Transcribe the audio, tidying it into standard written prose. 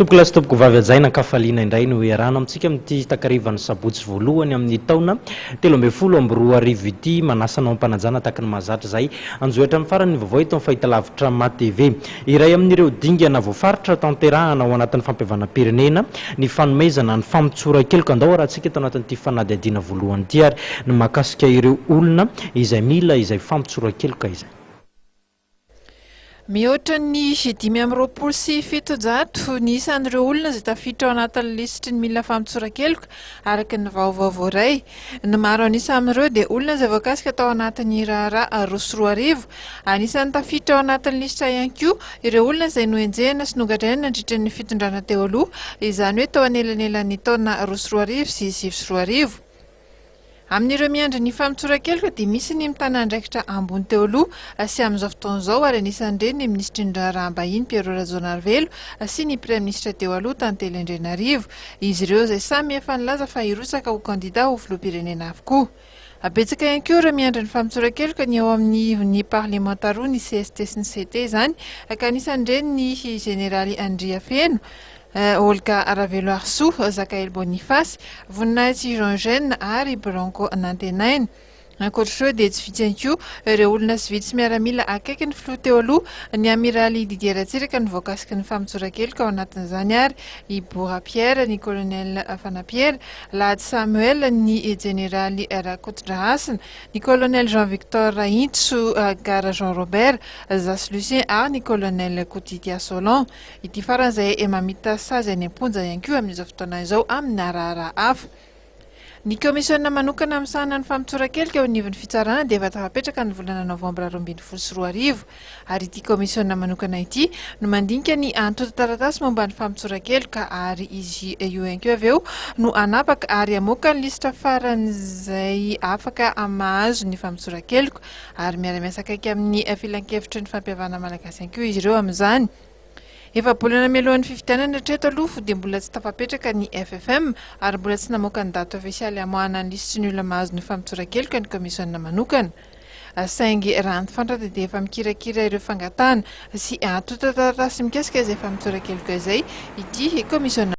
Tompoko lasy tompoko vavy ajaina kafaliana indray no iarahana amintsika amin'ity takarivan'ny sabotsy voalohany amin'ny taona 2024 ity manasanao ampanajana tahaka ny mahazatra zay anjoatra amin'ny farany vaovao ito amin'ny fahitalavitra MATV. Iray amin'ireo dingana voafaritra tanterahana ao anatin'ny fampiavanam-pirenena ny fanomezana ny fampitsoran-keloka andao rahantsika eto anatin'ity fanadihadiana voalohany ity ary ny mahakasika ireo olona izay mila izay fampitsoran-keloka izay. Mihoatra ny 527 ny isan'ireo olona izay tafiditra ao anatin'ny lisitry ny mila fampitsoran-keloka araka ny vaovao voaray. Ny maro anisa amin'ireo dia olona izay voakasika tao anatin'ny raharaha roa sy roa arivo. Anisan'ny tafiditra ao anatin'ny lisitra ihany koa ireo olona izay noenjehana sy nogadraina nandritra ny fitondrana teo aloha, izany hoe tao anelanelan'ny taona roa sy roa arivo sy sivy sy roa arivo. Amin'ireo miandry ny fampitsoran-keloka dia misy ny mitana andraikitra ambony teo aloha sy amin'izao fotoan'izao ary anisan'ireny ny ministry ny raharaham-bahiny Pierrot Razonarivelo sy ny praiministra teo aloha Tantely Andrenarivo. Izy ireo izay samy efa nilaza fa hirosaka ho kandida ho filoham-pirenena avokoa. Betsaka ihany koa ireo miandry ny fampitsoran-keloka ny ao amin'ny parlementaroa ny CST sy ny CT izany ka anisan'ireny ny generaly Andria Feno, Olga Ravelo Arsoa, Zakael Boniface, Voninahitsy Jean Gène ary Branco Nantenaina. Ankoatr'ireo dia tsy vitsy ihany koa ireo olona sy vitsy miaramila akaiky ny filoha teo aloha ny amiraly Didier Ratsiraka ny voakasika ny fampitsoran-keloka ao anatin'izany ary i Bora Pierre, ny colonel Fana Pierre, Lahady Samuel, ny generaly Rakotodrahasina, ny colonel Jean-Victor Intso, Gara Jean Robert, Zasy Lucien ary ny colonel Kotitia Solan. Ity faran'izay mamita sazy any am-ponja ihany koa amin'izao fotoana izao amin'ny raharaha hafa. Ny komisiona manokana amin'sahana ny fampitsoran-keloka eo anivon'ny fitsarana dia efa tafapetraka ny volana novambra 2024 ary ity komisiona manokana ity no mandinika ny antota taratasy momba ny fampitsoran-keloka ary izy io ihany koa avy eo no anapaka ary amoaka ny lisitra faran'izay afaka mahazo ny fampitsoran-keloka ary miara-miasa akaiky amin'ny filan-kevitry ny fampihavana malagasy ihany koa izy ireo amin'izany. Efa bolana mialohan'ny fifidianana hatreto aloha dia mbola tsy tafapetraka ny FFM ary mbola tsy namoaka ny daty ofisialy hamoahana ny lisitry ny olona mahazo ny fampitsoran-keloka ny komisiona manokana. Saingy raha antifantratra dia efa mikirakira ireo fangatahana sy antota taratasy mikasika izay fampitsoran-keloka izay ity komisiona